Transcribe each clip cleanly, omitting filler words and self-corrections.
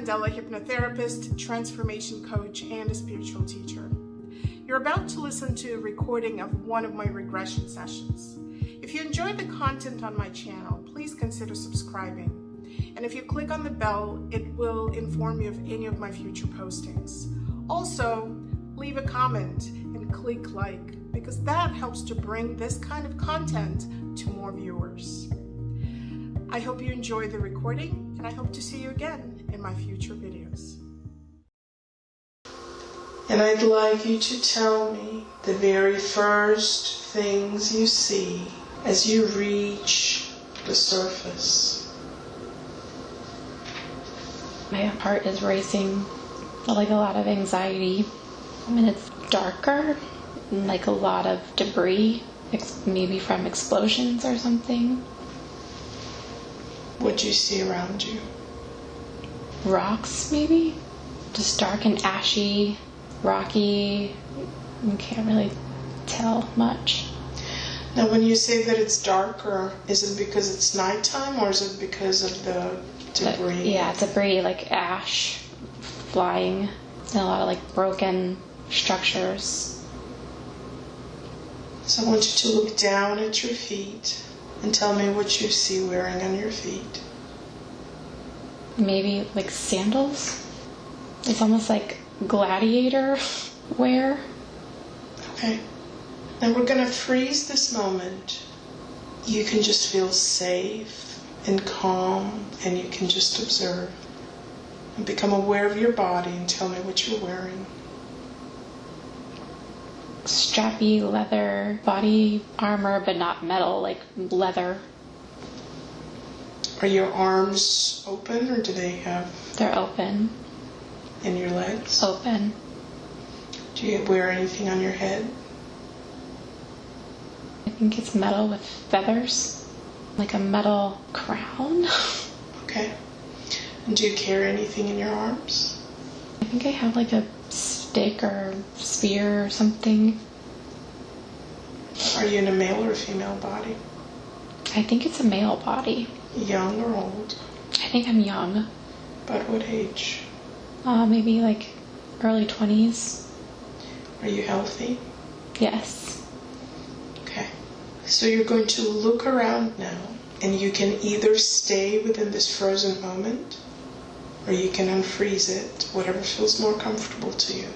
Candela, hypnotherapist, transformation coach, and a spiritual teacher. You're about to listen to a recording of one of my regression sessions. If you enjoyed the content on my channel, please consider subscribing. And if you click on the bell, it will inform you of any of my future postings. Also, leave a comment and click like, because that helps to bring this kind of content to more viewers. I hope you enjoy the recording, and I hope to see you again in my future videos. And I'd like you to tell me the very first things you see as you reach the surface. My heart is racing, like a lot of anxiety. I mean, it's darker, like a lot of debris, maybe from explosions or something. What do you see around you? Rocks, maybe? Just dark and ashy, rocky. You can't really tell much. Now, when you say that it's darker, is it because it's nighttime or is it because of the debris? Yeah, debris, like ash flying, and a lot of like broken structures. So I want you to look down at your feet and tell me what you see wearing on your feet. Maybe like sandals. It's almost like gladiator wear. Okay. Now we're going to freeze this moment. You can just feel safe and calm, and you can just observe and become aware of your body and tell me what you're wearing. Strappy leather body armor, but not metal, like leather. Are your arms open or do they have... They're open. And your legs? Open. Do you wear anything on your head? I think it's metal with feathers, like a metal crown. Okay. And do you carry anything in your arms? I think I have like a stick or spear or something. Are you in a male or a female body? I think it's a male body. Young or old? I think I'm young. About what age? Maybe like early 20s. Are you healthy? Yes. Okay. So you're going to look around now, and you can either stay within this frozen moment, or you can unfreeze it, whatever feels more comfortable to you.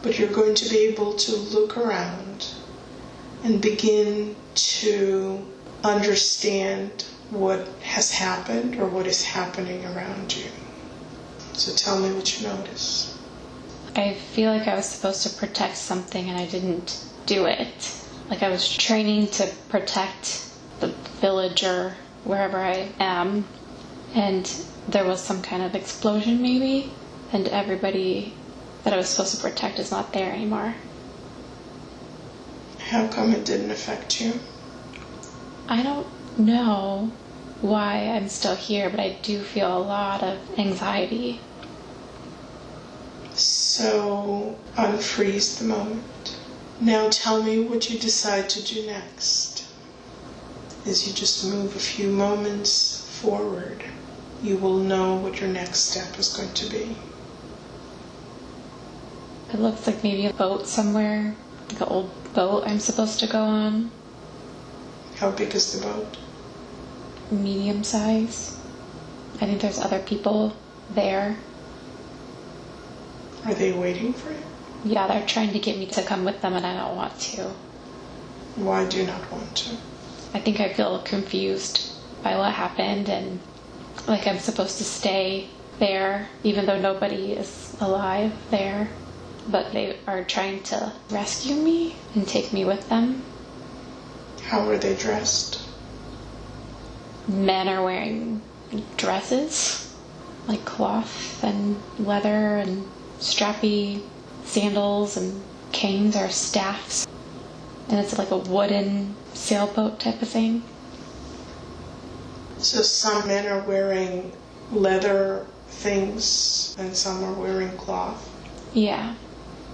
But you're going to be able to look around and begin to understand what has happened or what is happening around you. So tell me what you notice. I feel like I was supposed to protect something and I didn't do it. Like I was training to protect the village or wherever I am, and there was some kind of explosion maybe, and everybody that I was supposed to protect is not there anymore. How come it didn't affect you? I don't know why I'm still here, but I do feel a lot of anxiety. So, unfreeze the moment. Now tell me what you decide to do next. As you just move a few moments forward, you will know what your next step is going to be. It looks like maybe a boat somewhere, like an old boat I'm supposed to go on. How big is the boat? Medium size. I think there's other people there. Are they waiting for you? Yeah, they're trying to get me to come with them and I don't want to. Why do you not want to? I think I feel confused by what happened, and like I'm supposed to stay there even though nobody is alive there. But they are trying to rescue me and take me with them. How are they dressed? Men are wearing dresses, like cloth and leather and strappy sandals, and canes or staffs. And it's like a wooden sailboat type of thing. So some men are wearing leather things and some are wearing cloth? Yeah.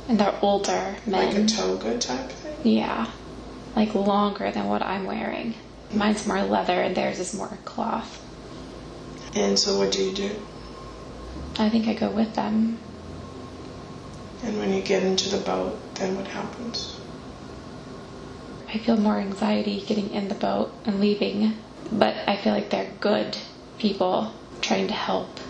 And they're older men. Like a toga type thing? Yeah. Like longer than what I'm wearing. Mine's more leather and theirs is more cloth. And so what do you do? I think I go with them. And when you get into the boat, then what happens? I feel more anxiety getting in the boat and leaving, but I feel like they're good people trying to help.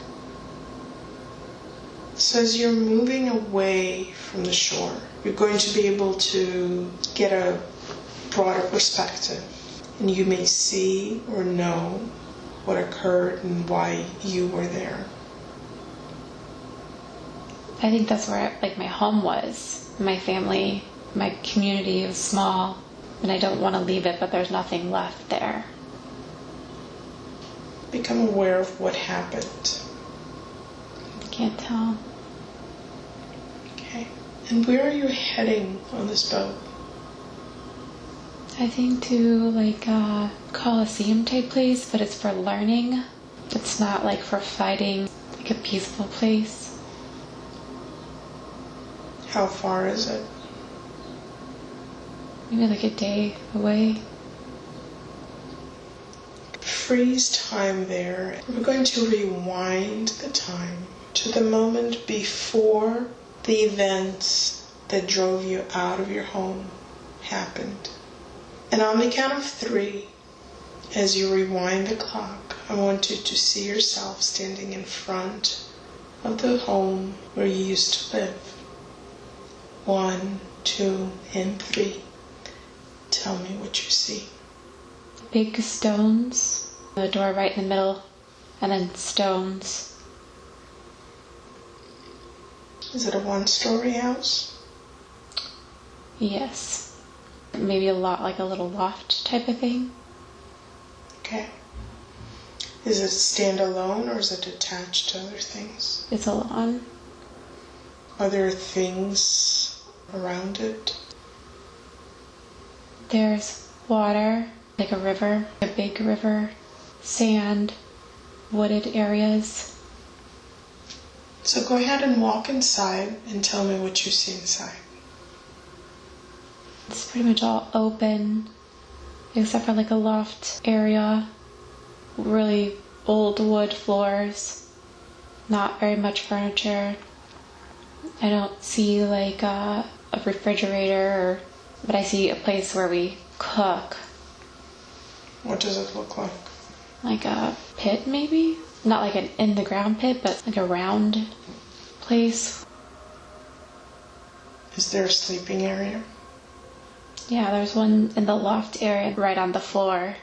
So as you're moving away from the shore, you're going to be able to get a broader perspective, and you may see or know what occurred and why you were there. I think that's where my home was. My family, my community was small, and I don't want to leave it, but there's nothing left there. Become aware of what happened. I can't tell. Okay. And where are you heading on this boat? I think to a Coliseum type place, but it's for learning. It's not for fighting, a peaceful place. How far is it? Maybe a day away. Freeze time there. We're going to rewind the time to the moment before the events that drove you out of your home happened. And on the count of 3, as you rewind the clock, I want you to see yourself standing in front of the home where you used to live. 1, 2, and 3. Tell me what you see. Big stones, the door right in the middle, and then stones. Is it a 1-story house? Yes. Maybe a little loft type of thing. Okay. Is it standalone or is it attached to other things? It's a lawn. Are there things around it? There's water, a river, a big river, sand, wooded areas. So go ahead and walk inside and tell me what you see inside. It's pretty much all open, except for a loft area, really old wood floors, not very much furniture. I don't see a refrigerator, but I see a place where we cook. What does it look like? Like a pit, maybe? Not an in the ground pit, but a round place. Is there a sleeping area? Yeah, there's one in the loft area right on the floor.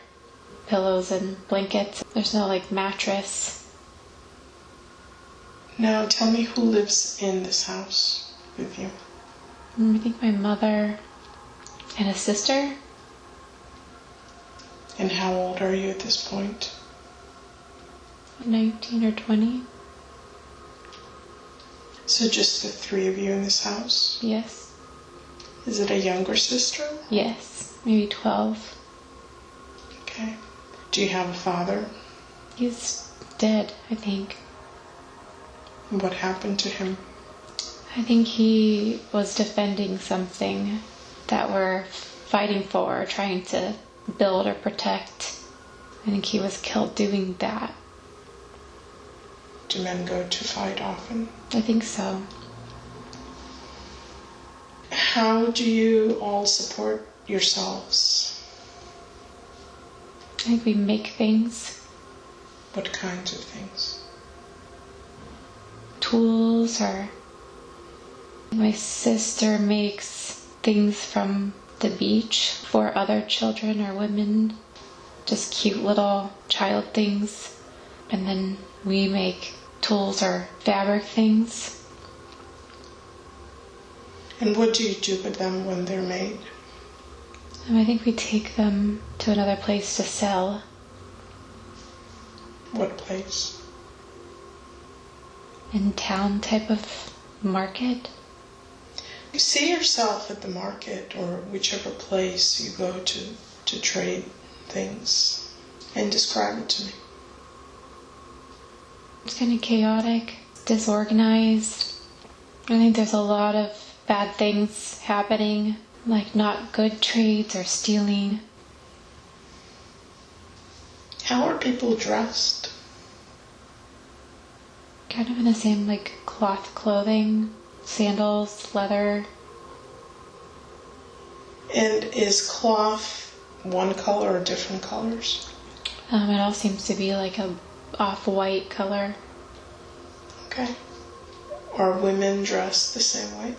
Pillows and blankets. There's no mattress. Now tell me who lives in this house with you. I think my mother and a sister. And how old are you at this point? 19 or 20. So just the 3 of you in this house? Yes. Is it a younger sister? Yes. Maybe 12. Okay. Do you have a father? He's dead, I think. And what happened to him? I think he was defending something that we're fighting for, or trying to build or protect. I think he was killed doing that. Do men go to fight often? I think so. How do you all support yourselves? I think we make things. What kinds of things? Tools, or my sister makes things from the beach for other children or women. Just cute little child things. And then we make tools or fabric things. And what do you do with them when they're made? I think we take them to another place to sell. What place? In town type of market. You see yourself at the market or whichever place you go to trade things, and describe it to me. It's kind of chaotic, disorganized. I think there's a lot of bad things happening, not good trades or stealing. How are people dressed? Kind of in the same, like, cloth clothing, sandals, leather. And is cloth one color or different colors? It all seems to be like a off-white color. Okay. Are women dressed the same way?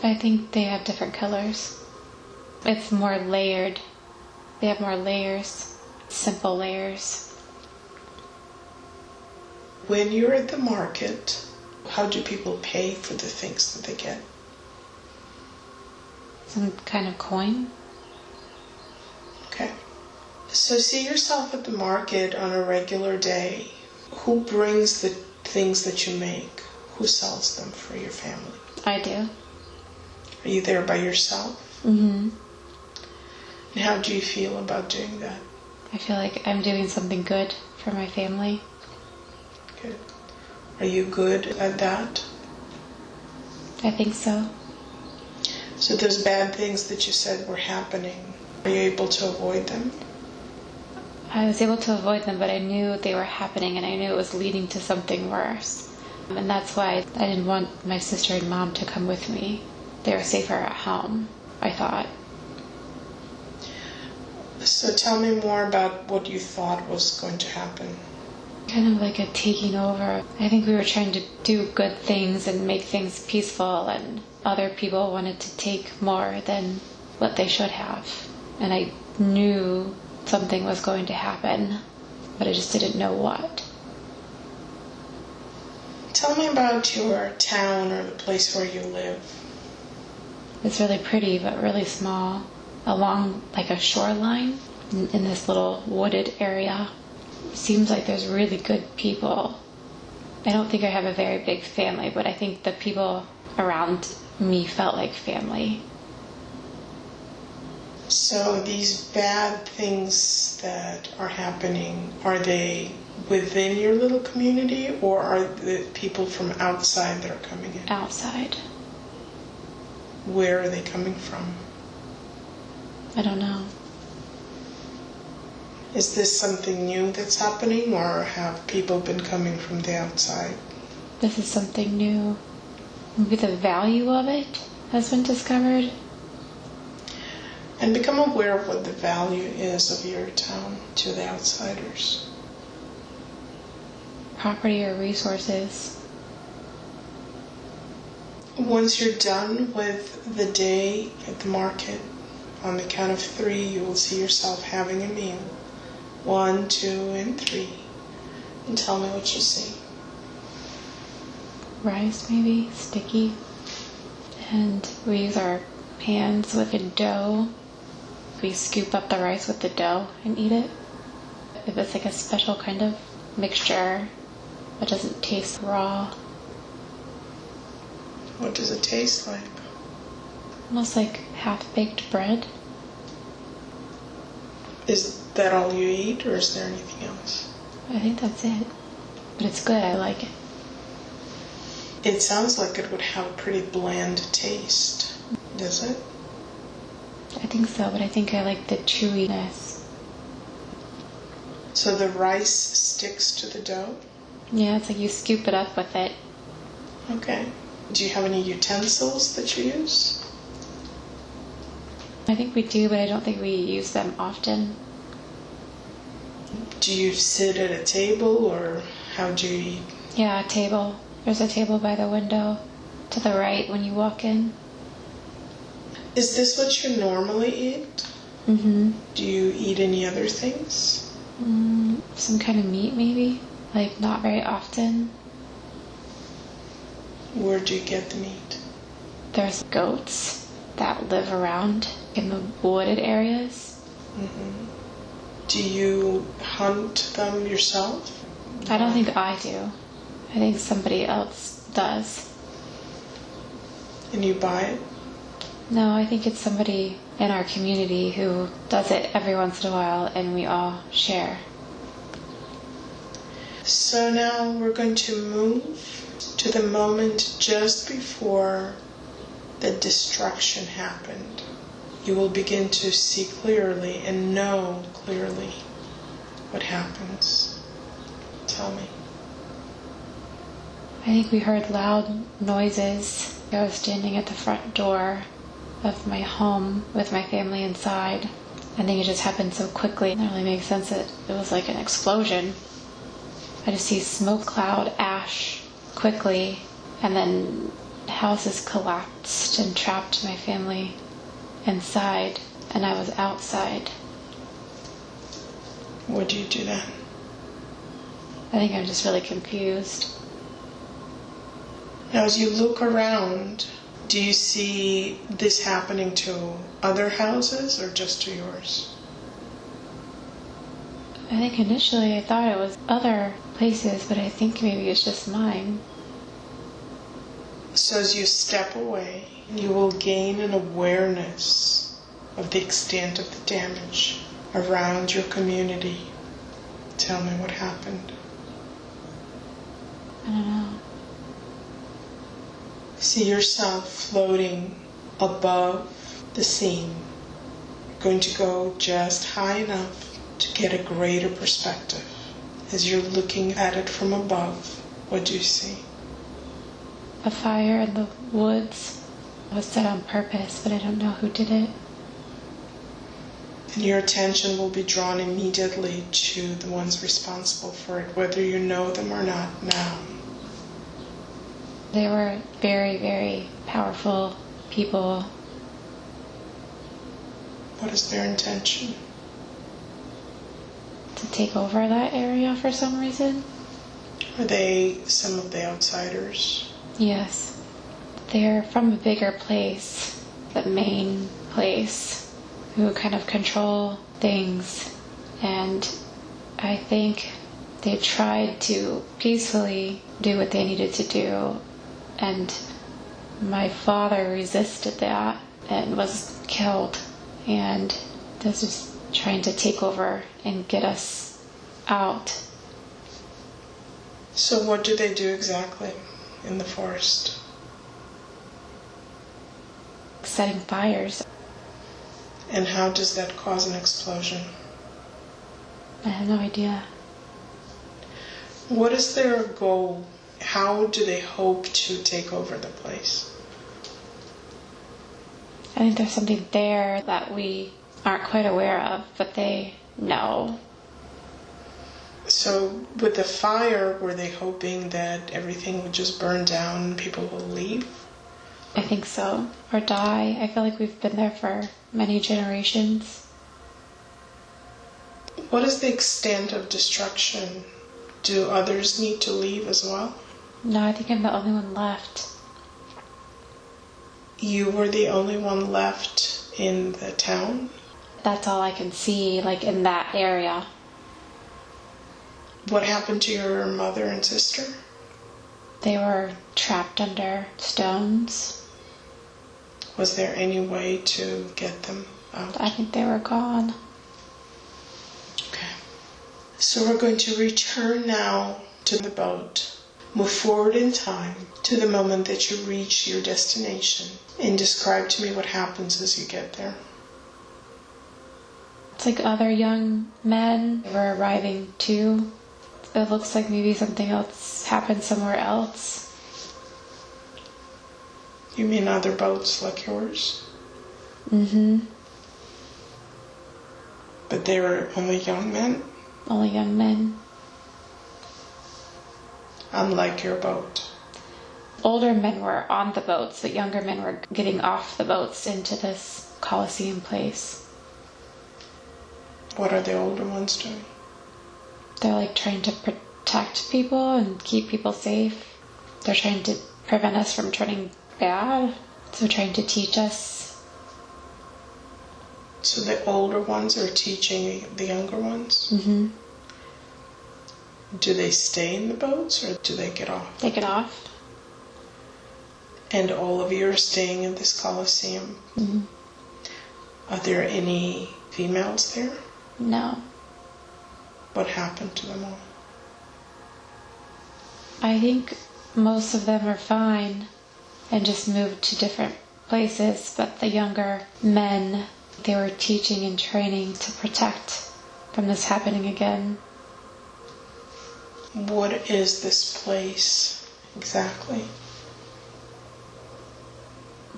I think they have different colors. It's more layered. They have more layers, simple layers. When you're at the market, how do people pay for the things that they get? Some kind of coin. Okay. So see yourself at the market on a regular day. Who brings the things that you make? Who sells them for your family? I do. Are you there by yourself? Mm-hmm. And how do you feel about doing that? I feel like I'm doing something good for my family. Good. Are you good at that? I think so. So those bad things that you said were happening, are you able to avoid them? I was able to avoid them, but I knew they were happening, and I knew it was leading to something worse. And that's why I didn't want my sister and mom to come with me. They were safer at home, I thought. So tell me more about what you thought was going to happen. Kind of like a taking over. I think we were trying to do good things and make things peaceful, and other people wanted to take more than what they should have. And I knew something was going to happen, but I just didn't know what. Tell me about your town or the place where you live. It's really pretty, but really small, along like a shoreline in this little wooded area. It seems like there's really good people. I don't think I have a very big family, but I think the people around me felt like family. So these bad things that are happening, are they within your little community, or are the people from outside that are coming in? Outside. Where are they coming from? I don't know. Is this something new that's happening, or have people been coming from the outside? This is something new. Maybe the value of it has been discovered. And become aware of what the value is of your town to the outsiders. Property or resources. Once you're done with the day at the market, on the count of 3, you will see yourself having a meal. 1, 2, and 3. And tell me what you see. Rice, maybe, sticky. And we use our hands with the dough. We scoop up the rice with the dough and eat it. If it's like a special kind of mixture that doesn't taste raw. What does it taste like? Almost like half-baked bread. Is that all you eat, or is there anything else? I think that's it. But it's good, I like it. It sounds like it would have a pretty bland taste. Does it? I think so, but I think I like the chewiness. So the rice sticks to the dough? Yeah, it's like you scoop it up with it. Okay. Do you have any utensils that you use? I think we do, but I don't think we use them often. Do you sit at a table, or how do you eat? Yeah, a table. There's a table by the window to the right when you walk in. Is this what you normally eat? Mm-hmm. Do you eat any other things? Some kind of meat, maybe. Like, not very often. Where do you get the meat? There's goats that live around in the wooded areas. Mm-hmm. Do you hunt them yourself? I don't think I do. I think somebody else does. And you buy it? No, I think it's somebody in our community who does it every once in a while, and we all share. So now we're going to move to the moment just before the destruction happened. You will begin to see clearly and know clearly what happens. Tell me. I think we heard loud noises. I was standing at the front door of my home with my family inside. I think it just happened so quickly. It doesn't really make sense that it was like an explosion. I just see smoke cloud, ash quickly, and then houses collapsed and trapped my family inside, and I was outside. What do you do then? I think I'm just really confused. Now, as you look around, do you see this happening to other houses or just to yours? I think initially I thought it was other places, but I think maybe it's just mine. So as you step away, you will gain an awareness of the extent of the damage around your community. Tell me what happened. I don't know. See yourself floating above the scene. You're going to go just high enough to get a greater perspective. As you're looking at it from above, what do you see? A fire in the woods was set on purpose, but I don't know who did it. And your attention will be drawn immediately to the ones responsible for it, whether you know them or not now. They were very, very powerful people. What is their intention? To take over that area for some reason. Are they some of the outsiders? Yes. They're from a bigger place, the main place, who kind of control things. And I think they tried to peacefully do what they needed to do. And my father resisted that and was killed. And this was trying to take over and get us out. So what do they do exactly in the forest? Setting fires. And how does that cause an explosion? I have no idea. What is their goal? How do they hope to take over the place? I think there's something there that we aren't quite aware of, but they know. So with the fire, were they hoping that everything would just burn down and people will leave? I think so. Or die. I feel like we've been there for many generations. What is the extent of destruction? Do others need to leave as well? No, I think I'm the only one left. You were the only one left in the town? That's all I can see, like in that area. What happened to your mother and sister? They were trapped under stones. Was there any way to get them out? I think they were gone. Okay. So we're going to return now to the boat. Move forward in time to the moment that you reach your destination and describe to me what happens as you get there. It's like other young men were arriving too. It looks like maybe something else happened somewhere else. You mean other boats like yours? Mm-hmm. But they were only young men? Only young men. Unlike your boat. Older men were on the boats, but younger men were getting off the boats into this Colosseum place. What are the older ones doing? They're like trying to protect people and keep people safe. They're trying to prevent us from turning bad. So trying to teach us. So the older ones are teaching the younger ones? Mm-hmm. Do they stay in the boats or do they get off? They get off. And all of you are staying in this Colosseum? Mm-hmm. Are there any females there? No. What happened to them all? I think most of them are fine and just moved to different places, but the younger men, they were teaching and training to protect from this happening again. What is this place exactly?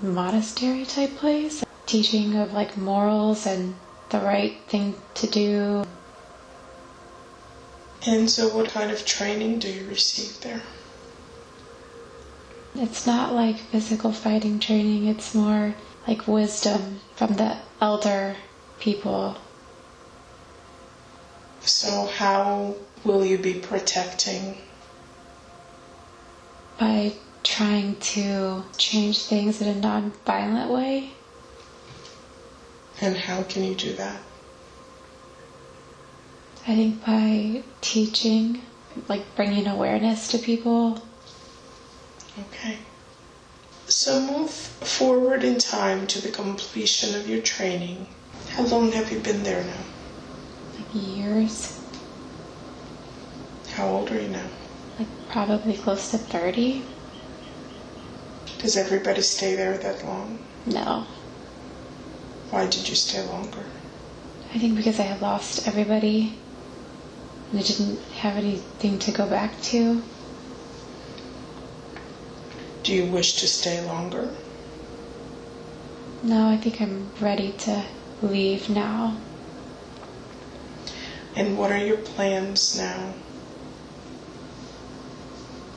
Monastery type place. Teaching of like morals and the right thing to do. And so what kind of training do you receive there? It's not like physical fighting training, it's more like wisdom from the elder people. So how will you be protecting? By trying to change things in a non-violent way. And how can you do that? I think by teaching, like bringing awareness to people. Okay. So move forward in time to the completion of your training. How long have you been there now? Like years. How old are you now? Like probably close to 30. Does everybody stay there that long? No. Why did you stay longer? I think because I had lost everybody and I didn't have anything to go back to. Do you wish to stay longer? No, I think I'm ready to leave now. And what are your plans now?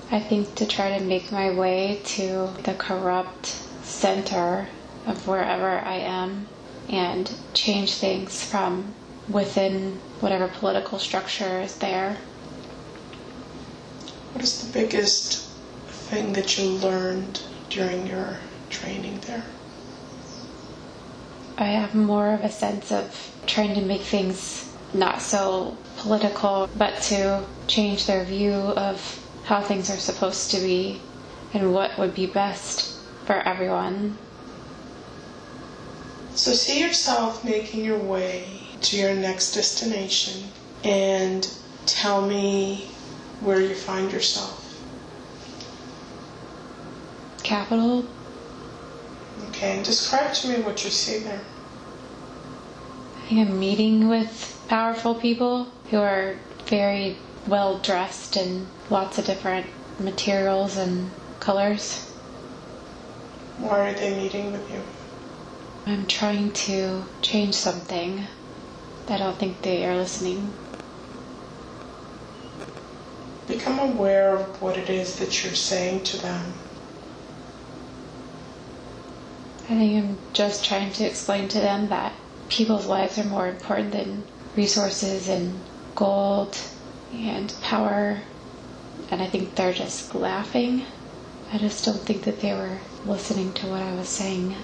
I think to try to make my way to the corrupt center of wherever I am and change things from within whatever political structure is there. What is the biggest thing that you learned during your training there? I have more of a sense of trying to make things not so political, but to change their view of how things are supposed to be and what would be best for everyone. So see yourself making your way to your next destination and tell me where you find yourself. Capital. Okay, and describe to me what you see there. I think I'm meeting with powerful people who are very well dressed in lots of different materials and colors. Why are they meeting with you? I'm trying to change something. I don't think they are listening. Become aware of what it is that you're saying to them. I think I'm just trying to explain to them that people's lives are more important than resources and gold and power. And I think they're just laughing. I just don't think that they were listening to what I was saying.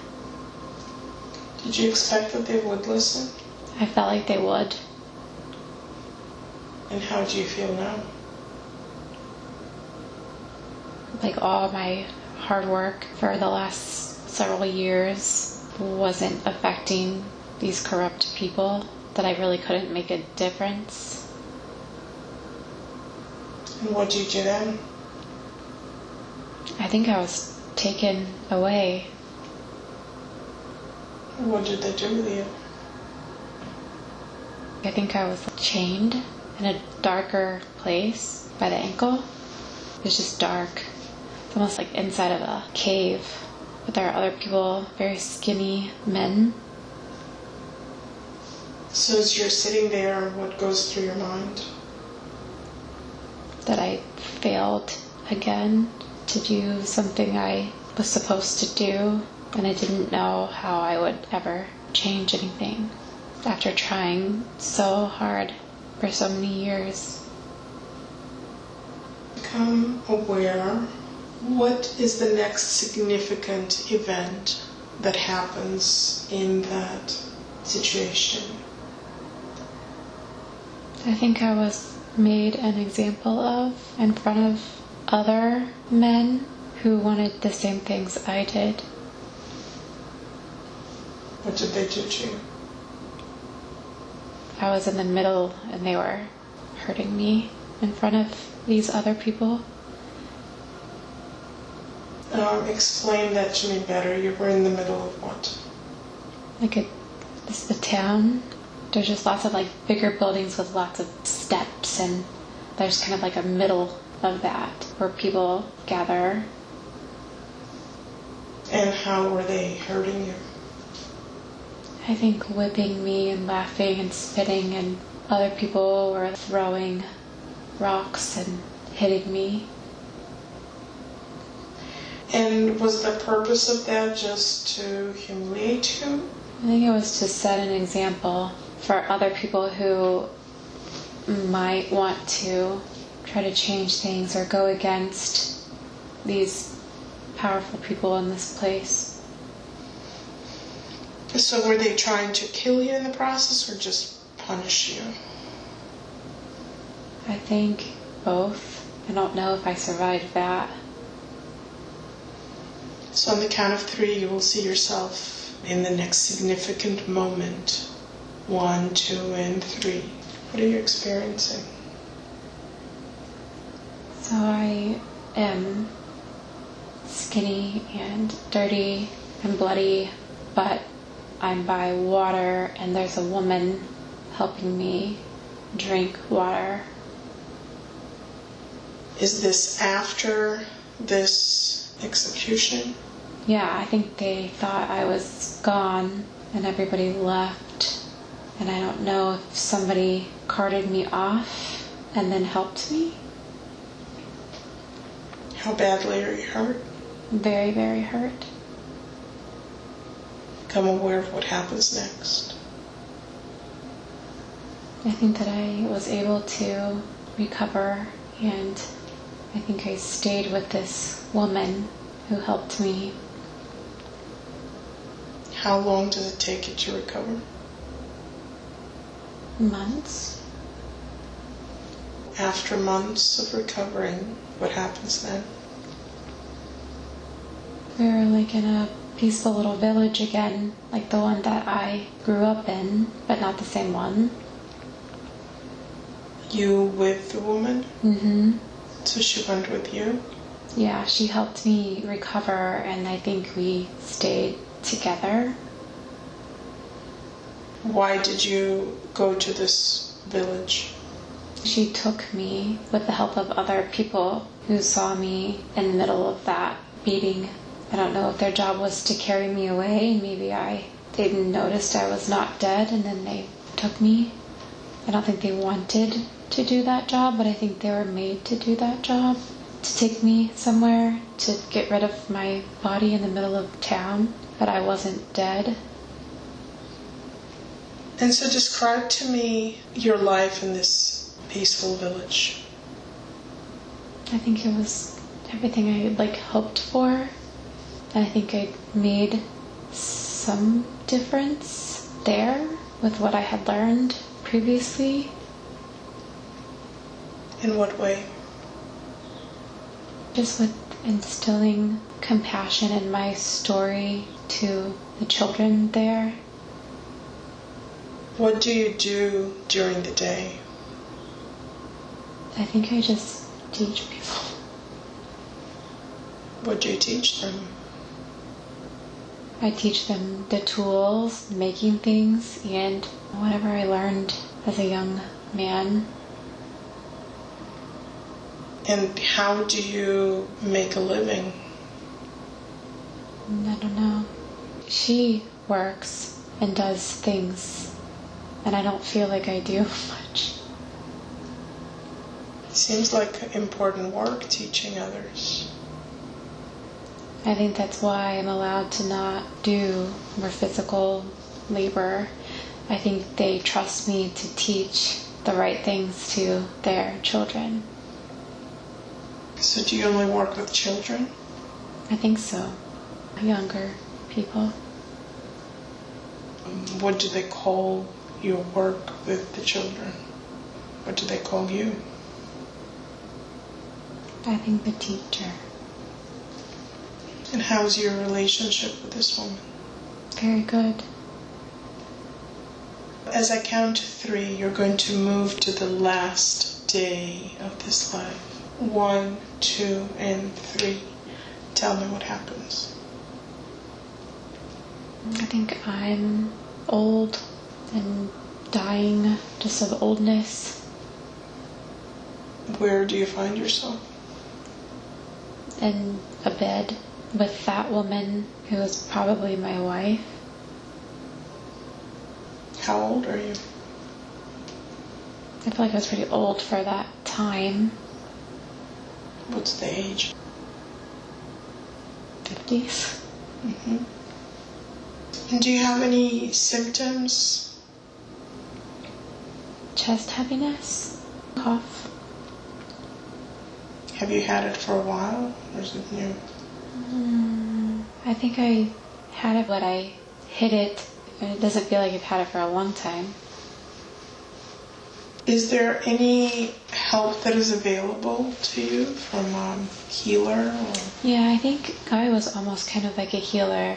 Did you expect that they would listen? I felt like they would. And how do you feel now? Like all my hard work for the last several years wasn't affecting these corrupt people, that I really couldn't make a difference. And what did you do then? I think I was taken away. What did they do with you? I think I was chained in a darker place by the ankle. It was just dark. It's almost like inside of a cave. But there are other people, very skinny men. So as you're sitting there, what goes through your mind? That I failed again to do something I was supposed to do, and I didn't know how I would ever change anything after trying so hard for so many years. Become aware. What is the next significant event that happens in that situation? I think I was made an example of in front of other men who wanted the same things I did. What did they do to you? I was in the middle and they were hurting me in front of these other people. Explain that to me better. You were in the middle of what? This is the town. There's just lots of like bigger buildings with lots of steps, and there's kind of like a middle of that, where people gather. And how were they hurting you? I think whipping me and laughing and spitting, and other people were throwing rocks and hitting me. And was the purpose of that just to humiliate you? I think it was to set an example for other people who might want to try to change things or go against these powerful people in this place. So were they trying to kill you in the process or just punish you? I think both. I don't know if I survived that. So on the count of 3, you will see yourself in the next significant moment. 1, 2, and 3. What are you experiencing? So I am skinny and dirty and bloody, but I'm by water and there's a woman helping me drink water. Is this after this execution? Yeah, I think they thought I was gone and everybody left. And I don't know if somebody carted me off and then helped me. How badly are you hurt? Very, very hurt. Become aware of what happens next. I think that I was able to recover, and I think I stayed with this woman who helped me. How long does it take you to recover? Months. After months of recovering, what happens then? We were like in a peaceful little village again, like the one that I grew up in, but not the same one. You with the woman? Mm-hmm. So she went with you? Yeah, she helped me recover, and I think we stayed together. Why did you go to this village? She took me with the help of other people who saw me in the middle of that beating. I don't know if their job was to carry me away, and maybe they noticed I was not dead, and then they took me. I don't think they wanted to do that job, but I think they were made to do that job. To take me somewhere, to get rid of my body in the middle of town, but I wasn't dead. And so describe to me your life in this peaceful village. I think it was everything I had hoped for. And I think I made some difference there with what I had learned previously. In what way? Just with instilling compassion in my story to the children there. What do you do during the day? I think I just teach people. What do you teach them? I teach them the tools, making things, and whatever I learned as a young man. And how do you make a living? I don't know. She works and does things, and I don't feel like I do much. Seems like important work teaching others. I think that's why I'm allowed to not do more physical labor. I think they trust me to teach the right things to their children. So do you only work with children? I think so. Younger people. What do they call your work with the children? What do they call you? I think the teacher. And how's your relationship with this woman? Very good. As I count to 3, you're going to move to the last day of this life. 1, 2, and 3. Tell me what happens. I think I'm old and dying just of oldness. Where do you find yourself? in a bed with that woman who was probably my wife. How old are you? I feel like I was pretty old for that time. What's the age? 50s. Mm-hmm. And do you have any symptoms? Chest heaviness, cough. Have you had it for a while, or is it new? I think I had it, but I hid it. It doesn't feel like I've had it for a long time. Is there any help that is available to you from a healer? Or? Yeah, I think I was almost kind of like a healer.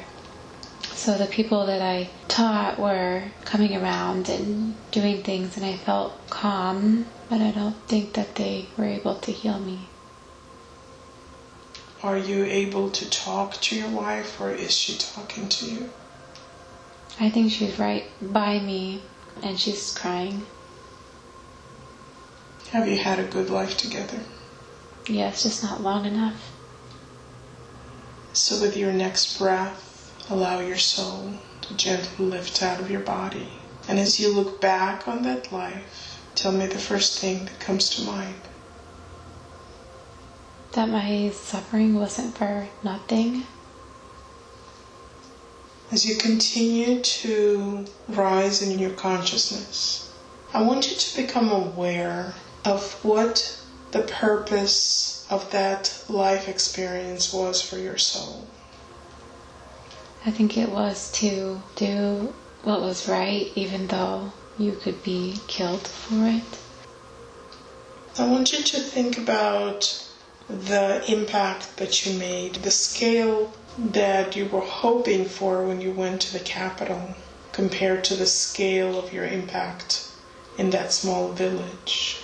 So the people that I taught were coming around and doing things, and I felt calm, but I don't think that they were able to heal me. Are you able to talk to your wife, or is she talking to you? I think she's right by me, and she's crying. Have you had a good life together? Yeah, it's just not long enough. So with your next breath, allow your soul to gently lift out of your body. And as you look back on that life, tell me the first thing that comes to mind. That my suffering wasn't for nothing. As you continue to rise in your consciousness, I want you to become aware of what the purpose of that life experience was for your soul. I think it was to do what was right, even though you could be killed for it. I want you to think about the impact that you made, the scale that you were hoping for when you went to the capital, compared to the scale of your impact in that small village.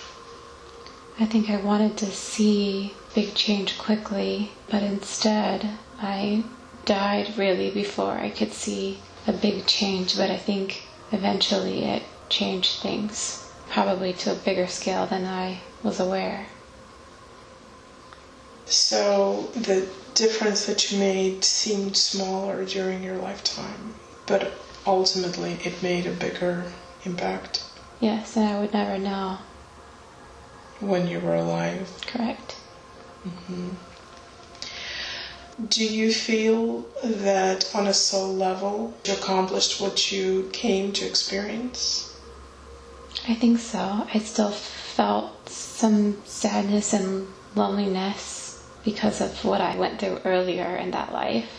I think I wanted to see big change quickly, but instead I died really before I could see a big change. But I think eventually it changed things, probably to a bigger scale than I was aware. So the difference that you made seemed smaller during your lifetime, but ultimately it made a bigger impact. Yes, and I would never know. When you were alive. Correct. Mm-hmm. Do you feel that on a soul level you accomplished what you came to experience? I think so. I still felt some sadness and loneliness because of what I went through earlier in that life.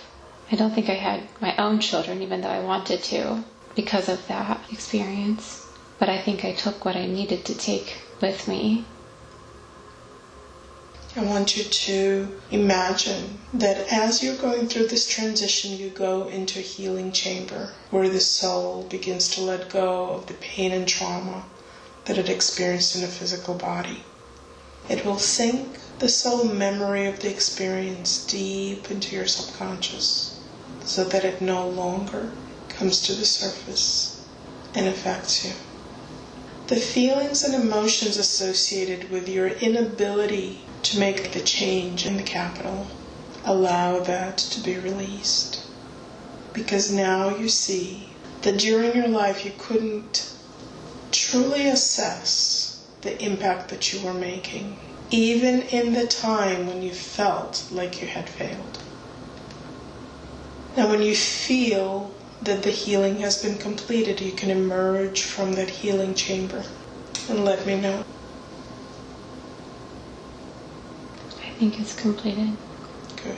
I don't think I had my own children, even though I wanted to, because of that experience. But I think I took what I needed to take with me. I want you to imagine that as you're going through this transition, you go into a healing chamber where the soul begins to let go of the pain and trauma that it experienced in a physical body. It will sink the soul memory of the experience deep into your subconscious so that it no longer comes to the surface and affects you. The feelings and emotions associated with your inability to make the change in the capital, allow that to be released. Because now you see that during your life you couldn't truly assess the impact that you were making, even in the time when you felt like you had failed. Now when you feel that the healing has been completed, you can emerge from that healing chamber and let me know. I think it's completed. Good.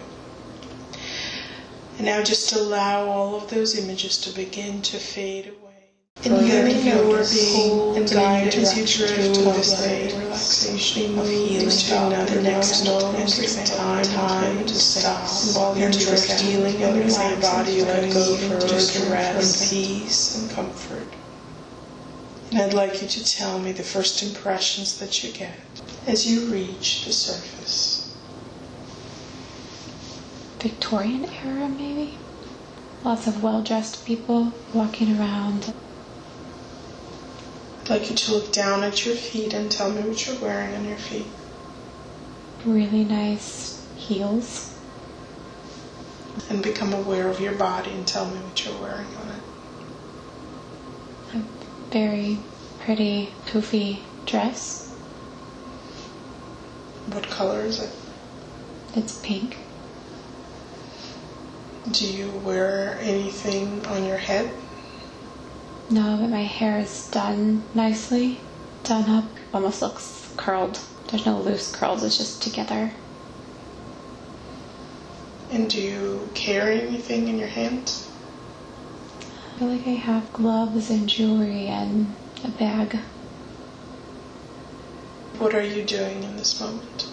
And now just allow all of those images to begin to fade away. And then you're being guided as you drift through this state of relaxation of healing to the next moment, time to stop. While you're healing in your body, you let go further rest, peace and comfort. And I'd like you to tell me the first impressions that you get as you reach the surface. Victorian era, maybe? Lots of well-dressed people walking around. I'd like you to look down at your feet and tell me what you're wearing on your feet. Really nice heels. And become aware of your body and tell me what you're wearing on it. A very pretty, poofy dress. What color is it? It's pink. Do you wear anything on your head? No, but my hair is done nicely. Done up. Almost looks curled. There's no loose curls, it's just together. And do you carry anything in your hands? I feel like I have gloves and jewelry and a bag. What are you doing in this moment?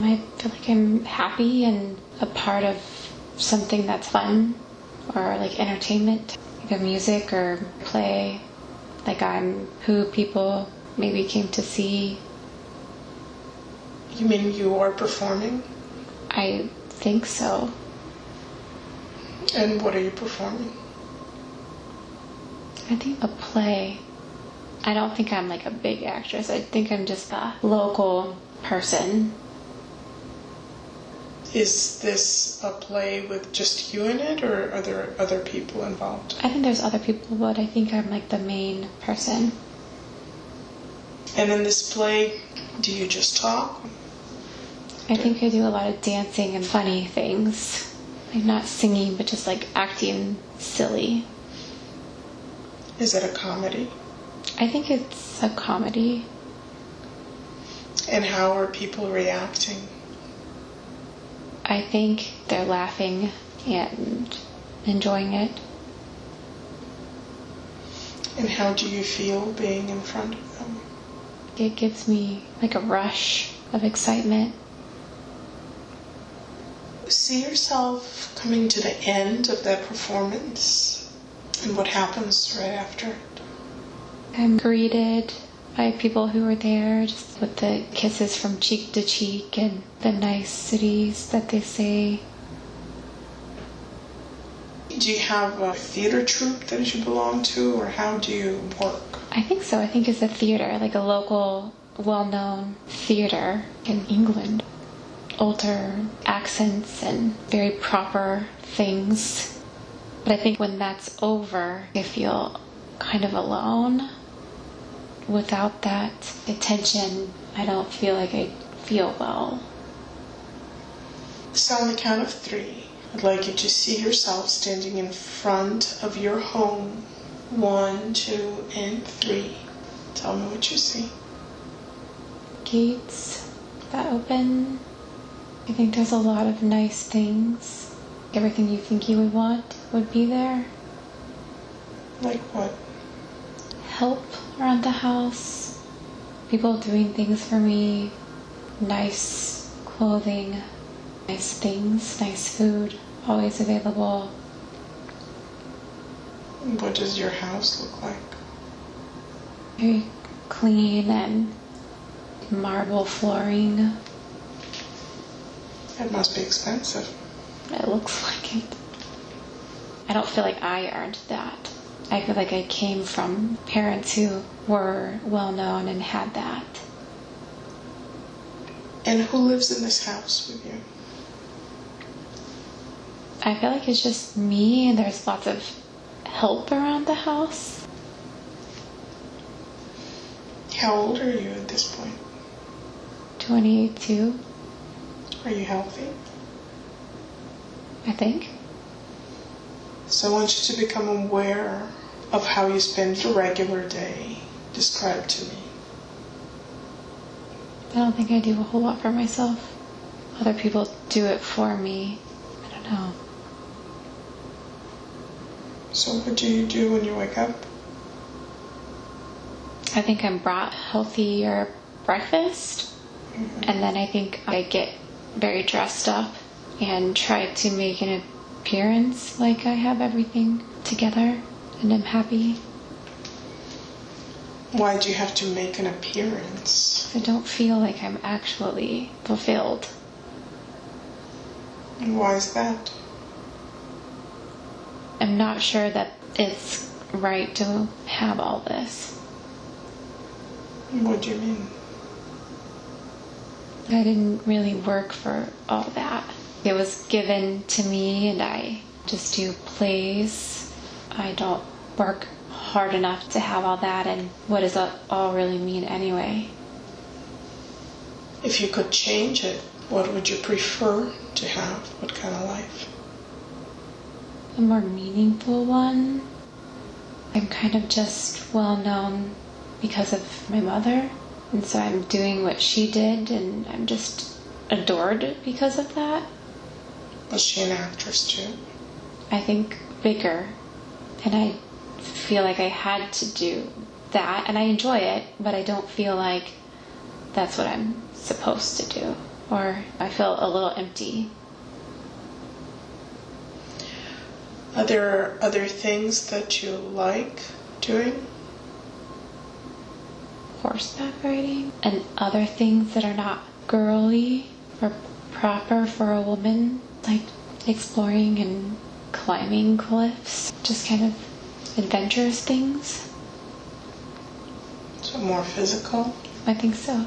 I feel like I'm happy and a part of something that's fun or like entertainment, like a music or play. Like I'm who people maybe came to see. You mean you are performing? I think so. And what are you performing? I think a play. I don't think I'm like a big actress. I think I'm just a local person. Is this a play with just you in it, or are there other people involved? I think there's other people, but I think I'm like the main person. And in this play, do you just talk? I think I do a lot of dancing and funny things. Like not singing, but just like acting silly. Is it a comedy? I think it's a comedy. And how are people reacting? I think they're laughing and enjoying it. And how do you feel being in front of them? It gives me like a rush of excitement. See yourself coming to the end of that performance, and what happens right after it? I'm greeted by people who are there, just with the kisses from cheek to cheek and the niceties that they say. Do you have a theater troupe that you belong to, or how do you work? I think so. I think it's a theater, like a local, well-known theater in England. Older accents and very proper things. But I think when that's over, I feel kind of alone. Without that attention, I don't feel like I feel well. So on the count of 3, I'd like you to see yourself standing in front of your home. 1, 2, and 3. Tell me what you see. Gates that open. I think there's a lot of nice things. Everything you think you would want would be there. Like what? Help around the house. People doing things for me. Nice clothing. Nice things. Nice food. Always available. What does your house look like? Very clean and marble flooring. It must be expensive. It looks like it. I don't feel like I earned that. I feel like I came from parents who were well known and had that. And who lives in this house with you? I feel like it's just me and there's lots of help around the house. How old are you at this point? 22, Are you healthy? I think. So I want you to become aware of how you spend your regular day. Describe to me. I don't think I do a whole lot for myself. Other people do it for me. I don't know. So what do you do when you wake up? I think I'm brought healthier breakfast. And then I think I get very dressed up and try to make an appearance like I have everything together and I'm happy. Why do you have to make an appearance? I don't feel like I'm actually fulfilled. And why is that? I'm not sure that it's right to have all this. What do you mean? I didn't really work for all that. It was given to me and I just do plays. I don't work hard enough to have all that, and what does that all really mean anyway? If you could change it, what would you prefer to have? What kind of life? A more meaningful one. I'm kind of just well known because of my mother, and so I'm doing what she did, and I'm just adored because of that. Was she an actress too? I think bigger, and I feel like I had to do that, and I enjoy it, but I don't feel like that's what I'm supposed to do, or I feel a little empty. Are there other things that you like doing? Horseback riding and other things that are not girly or proper for a woman, like exploring and climbing cliffs, just kind of adventurous things. So more physical? I think so.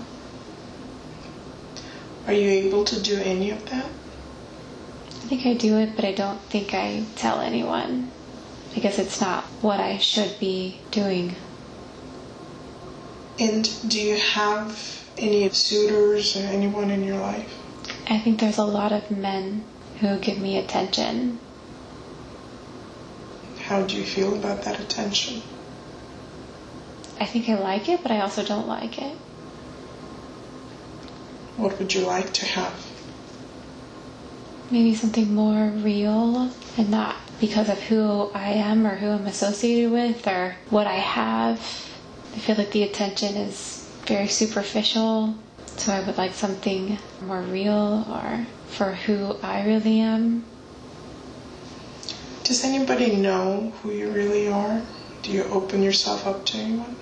Are you able to do any of that? I think I do it, but I don't think I tell anyone because it's not what I should be doing. And do you have any suitors or anyone in your life? I think there's a lot of men who give me attention. How do you feel about that attention? I think I like it, but I also don't like it. What would you like to have? Maybe something more real and not because of who I am or who I'm associated with or what I have. I feel like the attention is very superficial, so I would like something more real or for who I really am. Does anybody know who you really are? Do you open yourself up to anyone?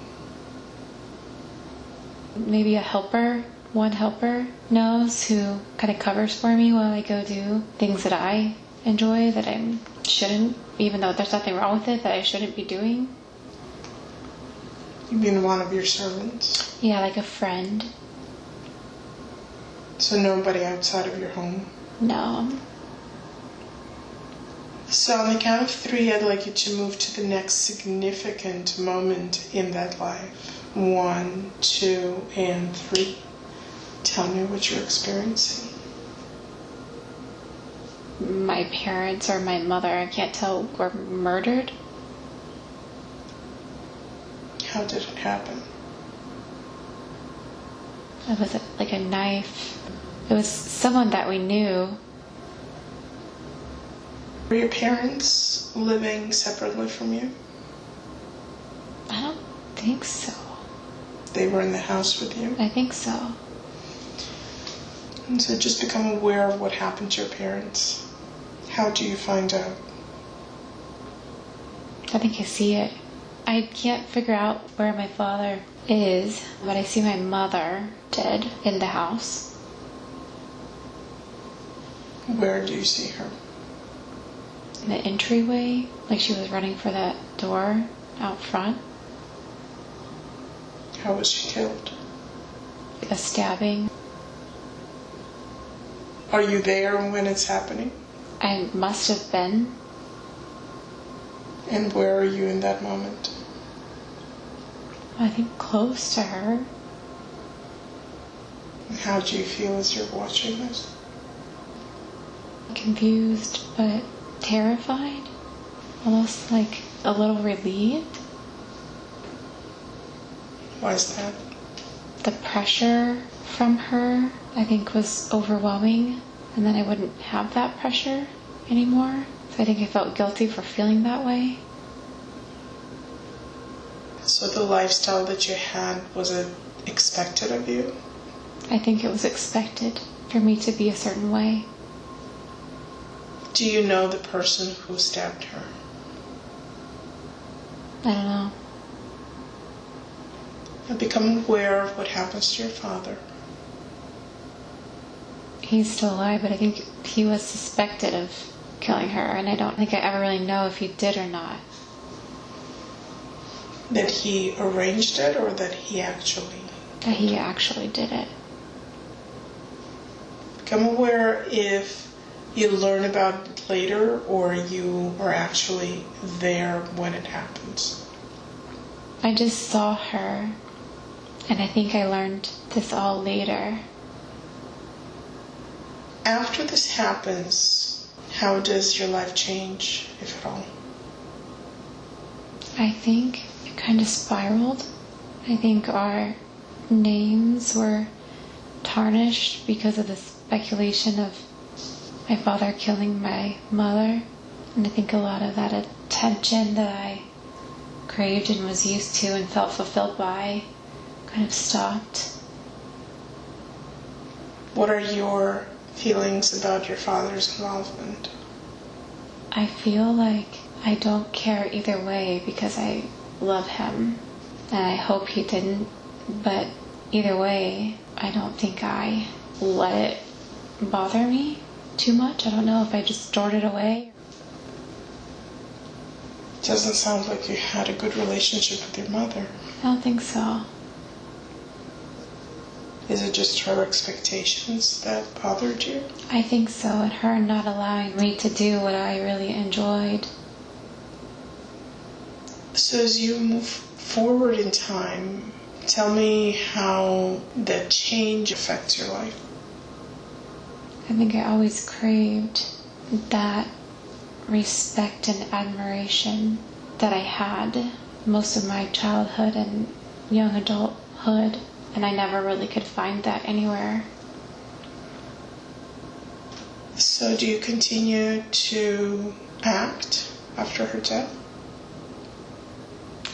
Maybe a helper. One helper knows who kind of covers for me while I go do things that I enjoy that I shouldn't, even though there's nothing wrong with it, that I shouldn't be doing. You mean one of your servants? Yeah, like a friend. So nobody outside of your home? No. So on the count of 3, I'd like you to move to the next significant moment in that life. 1, 2, and 3. Tell me what you're experiencing. My parents or my mother, I can't tell, were murdered. How did it happen? It was like a knife. It was someone that we knew. Were your parents living separately from you? I don't think so. They were in the house with you? I think so. And so just become aware of what happened to your parents. How do you find out? I think I see it. I can't figure out where my father is, but I see my mother dead in the house. Where do you see her? In the entryway, like she was running for that door out front. How was she killed? A stabbing. Are you there when it's happening? I must have been. And where are you in that moment? I think close to her. How do you feel as you're watching this? Confused, but terrified. Almost like a little relieved. Why is that? The pressure from her, I think, was overwhelming. And then I wouldn't have that pressure anymore. So I think I felt guilty for feeling that way. So the lifestyle that you had, was it expected of you? I think it was expected for me to be a certain way. Do you know the person who stabbed her? I don't know. Now become aware of what happens to your father. He's still alive, but I think he was suspected of killing her, and I don't think I ever really know if he did or not. That he arranged it, or that he actually? That he actually did it. become aware if you learn about it later or you are actually there when it happens. I just saw her, and I think I learned this all later. After this happens, how does your life change, if at all? I think it kind of spiraled. I think our names were tarnished because of the speculation of my father killing my mother. And I think a lot of that attention that I craved and was used to and felt fulfilled by kind of stopped. What are your feelings about your father's involvement? I feel like I don't care either way because I love him. And I hope he didn't. But either way, I don't think I let it bother me too much. I don't know if I just stored it away. It doesn't sound like you had a good relationship with your mother. I don't think so. Is it just her expectations that bothered you? I think so, and her not allowing me to do what I really enjoyed. So as you move forward in time, tell me how that change affects your life. I think I always craved that respect and admiration that I had most of my childhood and young adulthood, and I never really could find that anywhere. So do you continue to act after her death?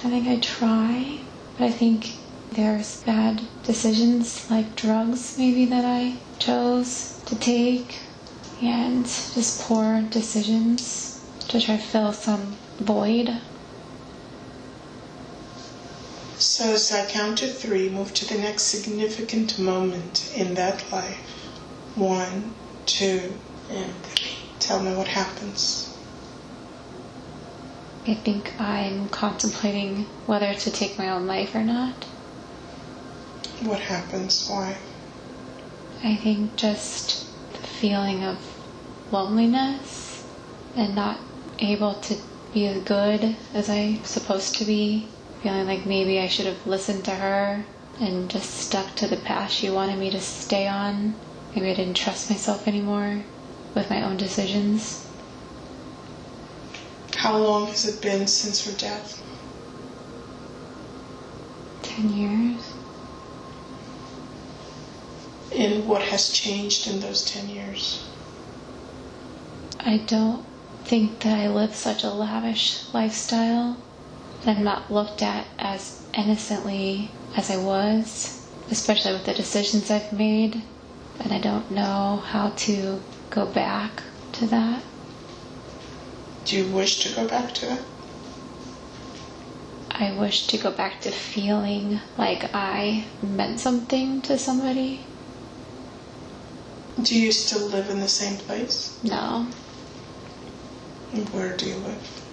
I think I try, but I think there's bad decisions like drugs maybe that I chose to take, and just poor decisions to try to fill some void. So as I count to 3, move to the next significant moment in that life. 1, 2, and 3. Tell me what happens. I think I'm contemplating whether to take my own life or not. What happens? Why? I think just the feeling of loneliness and not able to be as good as I'm supposed to be. Feeling like maybe I should have listened to her and just stuck to the path she wanted me to stay on. Maybe I didn't trust myself anymore with my own decisions. How long has it been since her death? 10 years. And what has changed in those 10 years? I don't think that I live such a lavish lifestyle. I'm not looked at as innocently as I was, especially with the decisions I've made, and I don't know how to go back to that. Do you wish to go back to that? I wish to go back to feeling like I meant something to somebody. Do you still live in the same place? No. And where do you live?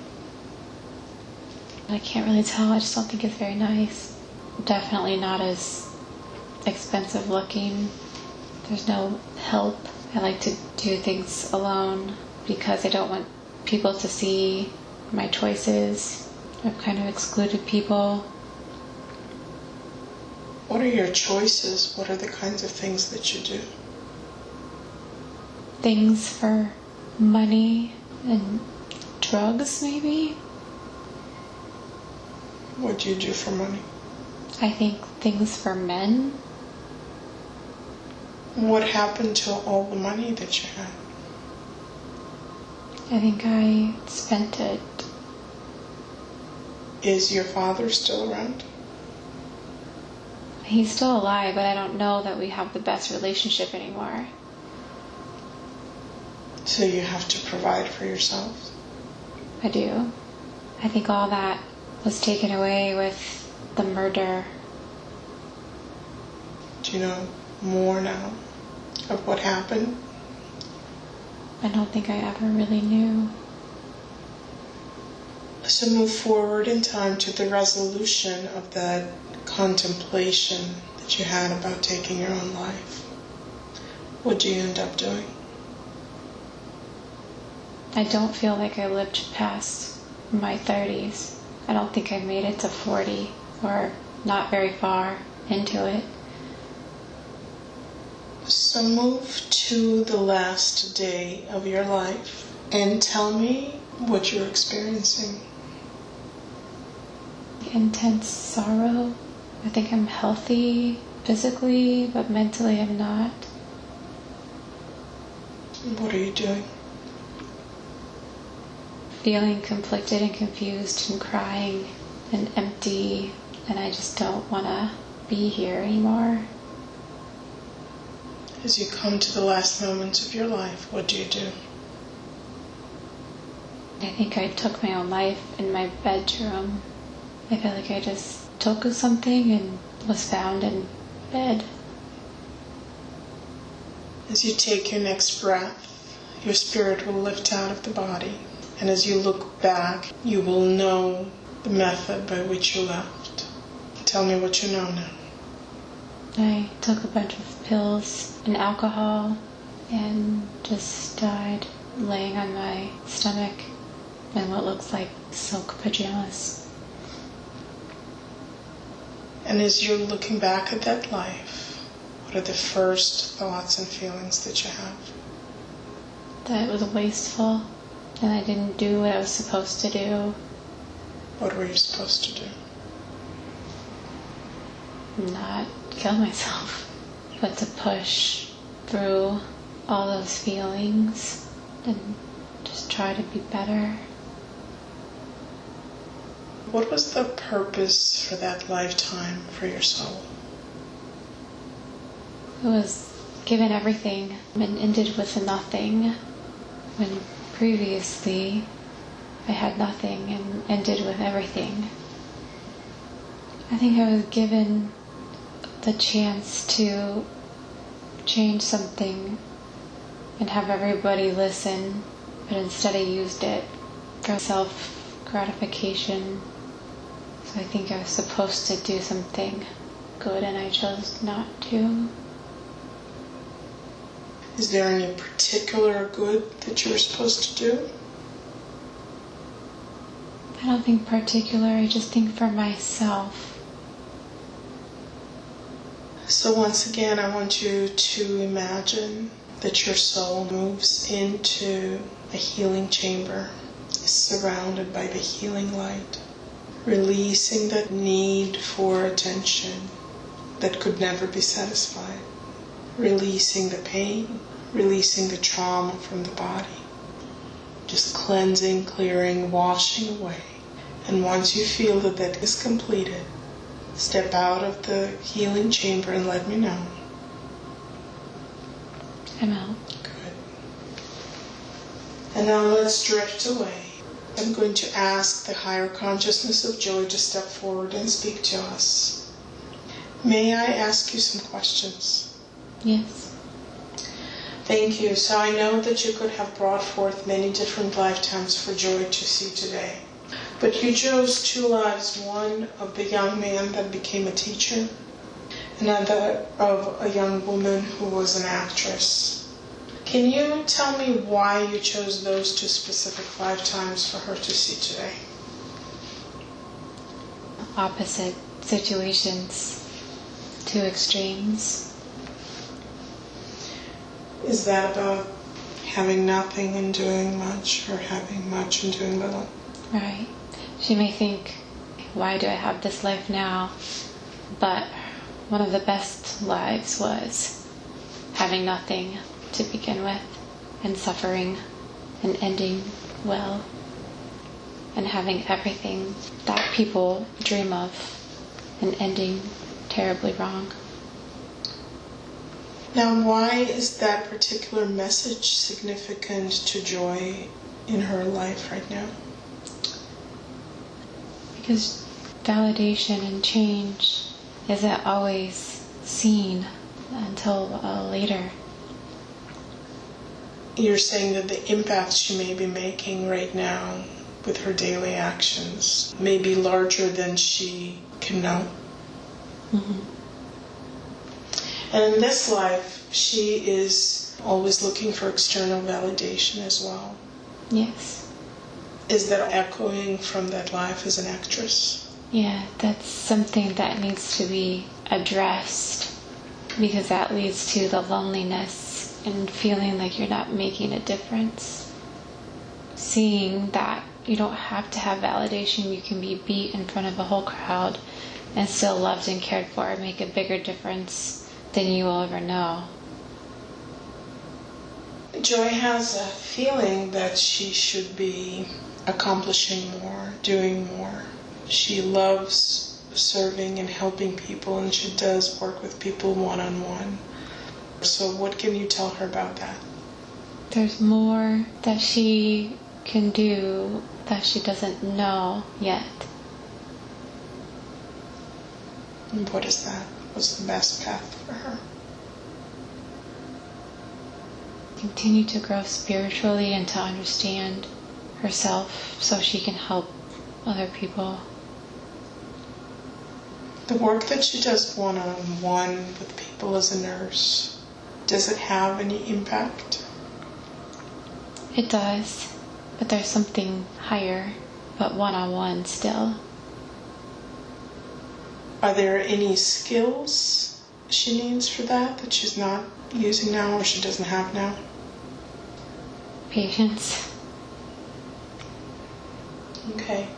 I can't really tell. I just don't think it's very nice. Definitely not as expensive looking. There's no help. I like to do things alone because I don't want people to see my choices. I've kind of excluded people. What are your choices? What are the kinds of things that you do? Things for money and drugs, maybe. What do you do for money? I think things for men. What happened to all the money that you had? I think I spent it. Is your father still around? He's still alive, but I don't know that we have the best relationship anymore. So you have to provide for yourself? I do. I think all that was taken away with the murder. Do you know more now of what happened? I don't think I ever really knew. So move forward in time to the resolution of that contemplation that you had about taking your own life. what do you end up doing? I don't feel like I lived past my 30s. I don't think I made it to 40, or not very far into it. So move to the last day of your life and tell me what you're experiencing. Intense sorrow. I think I'm healthy physically, but mentally I'm not. What are you doing? Feeling conflicted and confused and crying and empty, and I just don't want to be here anymore. As you come to the last moments of your life, what do you do? I think I took my own life in my bedroom. I feel like I just took something and was found in bed. As you take your next breath, your spirit will lift out of the body. And as you look back, you will know the method by which you left. Tell me what you know now. I took a bunch of pills and alcohol and just died laying on my stomach in what looks like silk pajamas. And as you're looking back at that life, what are the first thoughts and feelings that you have? That it was wasteful and I didn't do what I was supposed to do. What were you supposed to do? Not kill myself, but to push through all those feelings and just try to be better. What was the purpose for that lifetime for your soul? It was given everything and ended with nothing, when previously I had nothing and ended with everything. I think I was given the chance to change something and have everybody listen, but instead I used it for self-gratification. So I think I was supposed to do something good and I chose not to. Is there any particular good that you were supposed to do? I don't think particular, I just think for myself. So once again, I want you to imagine that your soul moves into a healing chamber, is surrounded by the healing light, releasing that need for attention that could never be satisfied, releasing the pain, releasing the trauma from the body, just cleansing, clearing, washing away. And once you feel that that is completed, step out of the healing chamber and let me know. I'm out. Good. And now let's drift away. I'm going to ask the higher consciousness of joy to step forward and speak to us. May I ask you some questions? Yes. Thank you. So I know that you could have brought forth many different lifetimes for joy to see today. But you chose two lives, one of the young man that became a teacher, another of a young woman who was an actress. Can you tell me why you chose those two specific lifetimes for her to see today? Opposite situations, two extremes. Is that about having nothing and doing much, or having much and doing little? Right. She may think, why do I have this life now? But one of the best lives was having nothing to begin with, and suffering, and ending well, and having everything that people dream of, and ending terribly wrong. Now, why is that particular message significant to Joy in her life right now? Because validation and change isn't always seen until later. You're saying that the impact she may be making right now with her daily actions may be larger than she can know. Mm-hmm. And in this life, she is always looking for external validation as well. Yes. Is that echoing from that life as an actress? Yeah, that's something that needs to be addressed, because that leads to the loneliness and feeling like you're not making a difference. Seeing that you don't have to have validation, you can be beat in front of a whole crowd and still loved and cared for, and make a bigger difference than you will ever know. Joy has a feeling that she should be accomplishing more, doing more. She loves serving and helping people, and she does work with people one-on-one. So what can you tell her about that? There's more that she can do that she doesn't know yet. And what is that? What's the best path for her? Continue to grow spiritually and to understand herself so she can help other people. The work that she does one-on-one with people as a nurse, does it have any impact? It does, but there's something higher, but one-on-one still. Are there any skills she needs for that she's not using now or she doesn't have now? Patience. Okay.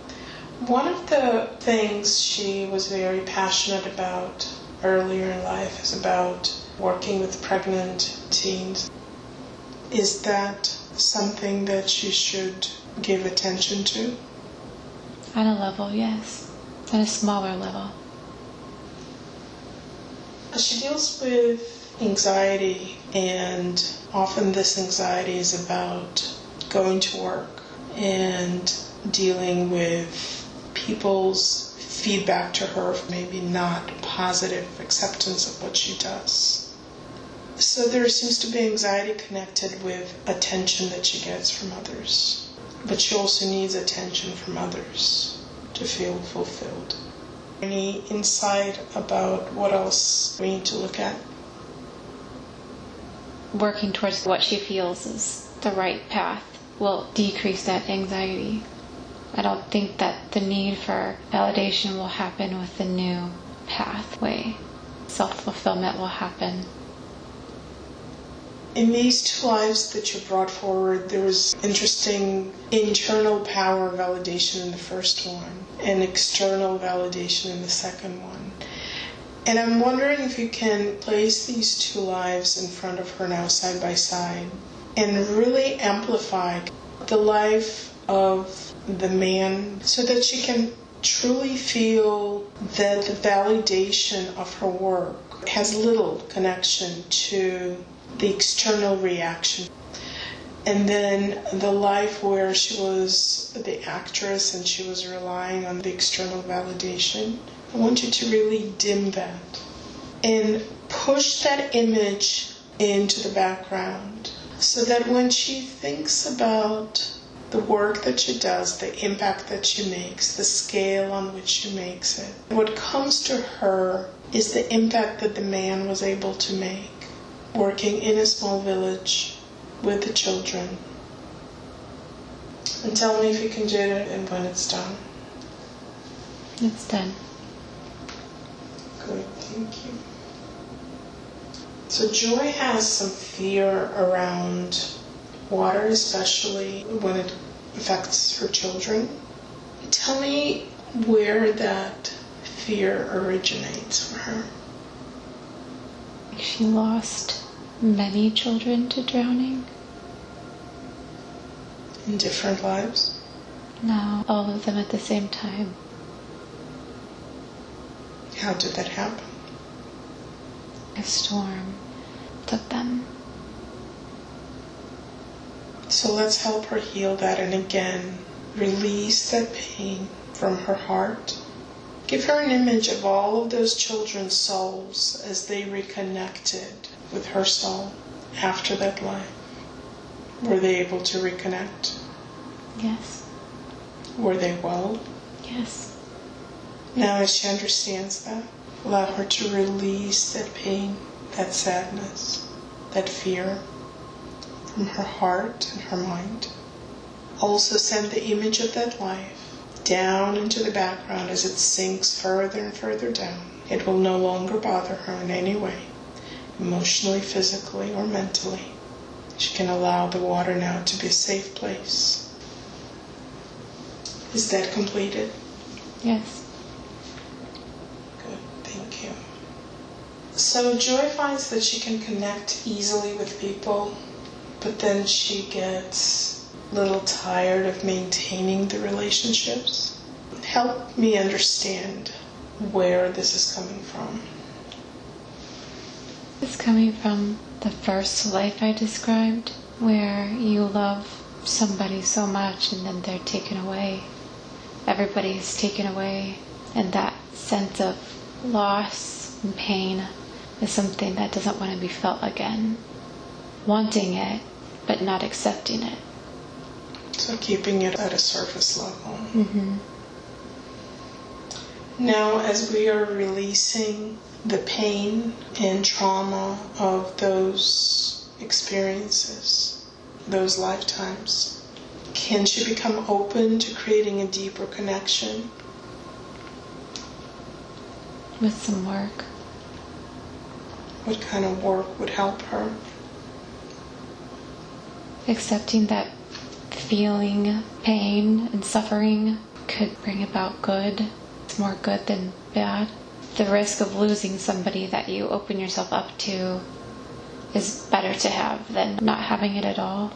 One of the things she was very passionate about earlier in life is about working with pregnant teens. Is that something that she should give attention to? On a level, yes. On a smaller level. She deals with anxiety, and often this anxiety is about going to work and dealing with people's feedback to her, maybe not positive acceptance of what she does. So there seems to be anxiety connected with attention that she gets from others. But she also needs attention from others to feel fulfilled. Any insight about what else we need to look at? Working towards what she feels is the right path will decrease that anxiety. I don't think that the need for validation will happen with the new pathway. Self-fulfillment will happen. In these two lives that you brought forward, there was interesting internal power validation in the first one and external validation in the second one. And I'm wondering if you can place these two lives in front of her now side by side and really amplify the life of the man so that she can truly feel that the validation of her work has little connection to the external reaction. And then the life where she was the actress and she was relying on the external validation, I want you to really dim that and push that image into the background so that when she thinks about the work that she does, the impact that she makes, the scale on which she makes it, what comes to her is the impact that the man was able to make, working in a small village with the children. And tell me if you can do it and when it's done. It's done. Good, thank you. So Joy has some fear around water, especially when it affects her children. Tell me where that fear originates for her. She lost many children to drowning. In different lives? No, all of them at the same time. How did that happen? A storm took them. So let's help her heal that and again release that pain from her heart. Give her an image of all of those children's souls as they reconnected with her soul after that life. Were they able to reconnect? Yes. Were they well? Yes. Now as she understands that, allow her to release that pain, that sadness, that fear from her heart and her mind. Also send the image of that life down into the background as it sinks further and further down. It will no longer bother her in any way, emotionally, physically, or mentally. She can allow the water now to be a safe place. Is that completed? Yes. Good, thank you. So Joy finds that she can connect easily with people, but then she gets a little tired of maintaining the relationships. Help me understand where this is coming from. It's coming from the first life I described, where you love somebody so much and then they're taken away. Everybody's taken away, and that sense of loss and pain is something that doesn't want to be felt again. Wanting it, but not accepting it. So keeping it at a surface level. Mm-hmm. Now, as we are releasing the pain and trauma of those experiences, those lifetimes, can she become open to creating a deeper connection? With some work. What kind of work would help her? Accepting that feeling pain and suffering could bring about good. It's more good than bad. The risk of losing somebody that you open yourself up to is better to have than not having it at all.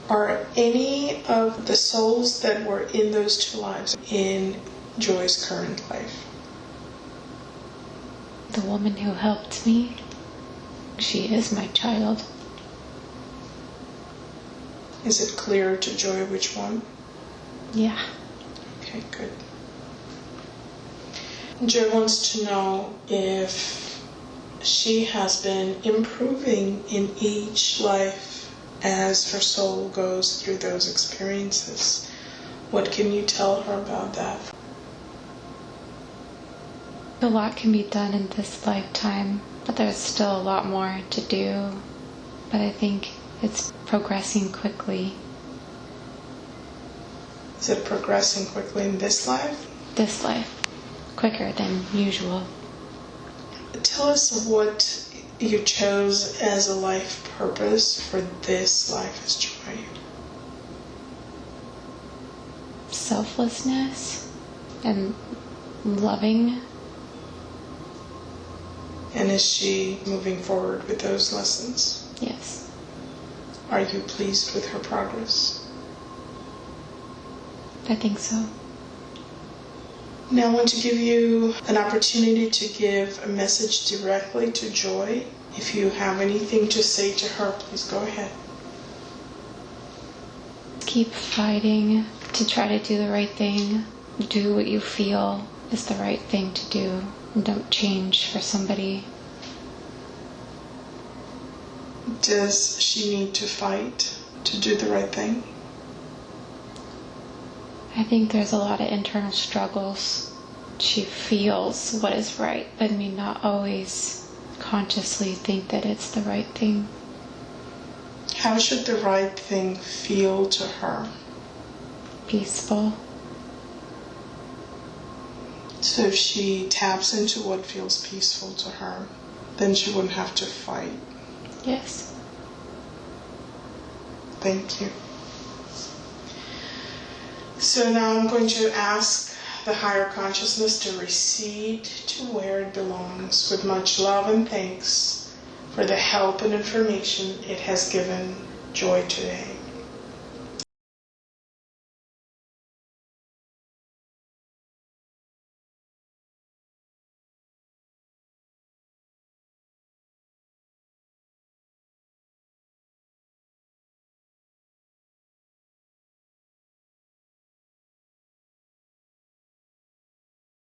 Are any of the souls that were in those two lives in Joy's current life? The woman who helped me, she is my child. Is it clear to Joy which one? Yeah. Okay, good. Joy wants to know if she has been improving in each life as her soul goes through those experiences. What can you tell her about that? A lot can be done in this lifetime, but there's still a lot more to do. But I think it's progressing quickly. Is it progressing quickly in this life? This life. Quicker than usual. Tell us what you chose as a life purpose for this life as Joy. Selflessness and loving. And is she moving forward with those lessons? Yes. Are you pleased with her progress? I think so. Now I want to give you an opportunity to give a message directly to Joy. If you have anything to say to her, please go ahead. Keep fighting to try to do the right thing. Do what you feel is the right thing to do. And don't change for somebody. Does she need to fight to do the right thing? I think there's a lot of internal struggles. She feels what is right, but may not always consciously think that it's the right thing. How should the right thing feel to her? Peaceful. So if she taps into what feels peaceful to her, then she wouldn't have to fight. Yes. Thank you. So now I'm going to ask the higher consciousness to recede to where it belongs with much love and thanks for the help and information it has given Joy today.